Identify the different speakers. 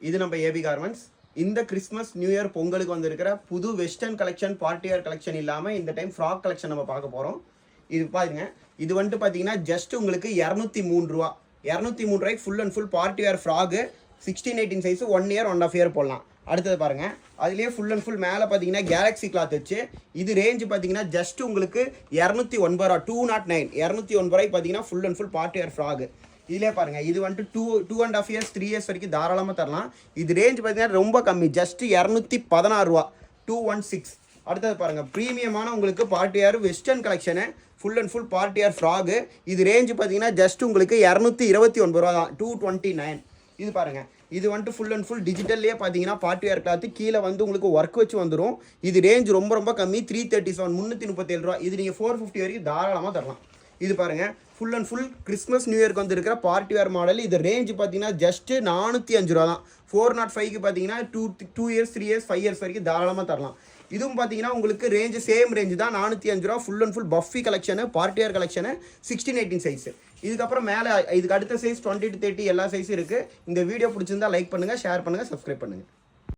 Speaker 1: இது நம்ம AB garments. இந்த கிறிஸ்மஸ் நியூ இயர் பொங்கலுக்கு வந்திருக்கிற புது western collection party wear collection இல்லாமல் இந்த டைம் ஃப்ராக் கலெக்ஷன் நம்ம பார்க்க போகிறோம். இது பாருங்க, இது வந்துட்டு பார்த்தீங்கன்னா ஜஸ்ட் உங்களுக்கு 203 ரூபா. 203 ரூபாய்க்கு full and full party wear frock 16-18 size 1 year 1.5 year போடலாம். அடுத்தது பாருங்கள், அதுலேயே ஃபுல் அண்ட் ஃபுல் மேலே பார்த்தீங்கன்னா கேலக்ஸி கிளாத் வச்சு இது ரேஞ்சு பார்த்தீங்கன்னா ஜஸ்ட் உங்களுக்கு 209 ரூபா. 209 209 ரூபாய்க்கு பார்த்தீங்கன்னா full and full party wear frock. இதிலே பாருங்கள், இது வந்துட்டு 2.5 இயர்ஸ் 3 இயர்ஸ் வரைக்கும் தாராளமாக தரலாம். இது ரேஞ்ச் பார்த்தீங்கன்னா ரொம்ப கம்மி, ஜஸ்ட் 216 ரூபா. 216. அடுத்தது பாருங்கள், ப்ரீமியமான உங்களுக்கு party wear western collection full and full party wear frock. இது ரேஞ்சு பார்த்தீங்கன்னா ஜஸ்ட் உங்களுக்கு 229 ரூபா தான். 229. இது பாருங்கள், இது வந்துட்டு ஃபுல் அண்ட் ஃபுல் டிஜிட்டல்லே பார்த்தீங்கன்னா பார்ட்டி வேர் கிளாத்து கீழே வந்து உங்களுக்கு ஒர்க் வச்சு வந்துடும். இது ரேஞ்ச் ரொம்ப ரொம்ப கம்மி, 337 337 ரூபா. இது நீங்கள் 450 வரைக்கும் தாராளமாக தரலாம். இது பாருங்கள், full and full Christmas new இயர்க்கு வந்துருக்கிற பார்ட்டி வேர் மாடல். இது ரேஞ்சு பார்த்தீங்கன்னா ஜஸ்ட்டு 405 ரூபா தான். 405க்கு பார்த்தீங்கன்னா 2 இயர்ஸ் 3 இயர்ஸ் 5 இயர்ஸ் வரைக்கும் தாராளமாக தரலாம். இதுவும் பார்த்தீங்கன்னா உங்களுக்கு ரேஞ்சு சேம் ரேஞ்சு தான், 405 ரூபா. Full and full puffy collection party wear collection 16-18 size. இதுக்கப்புறம் மேலே இதுக்கு அடுத்த சைஸ் 20 to 30 எல்லா சைஸும் இருக்குது. இந்த வீடியோ பிடிச்சிருந்தா லைக் பண்ணுங்கள், ஷேர் பண்ணுங்கள், சப்ஸ்கிரைப் பண்ணுங்கள்.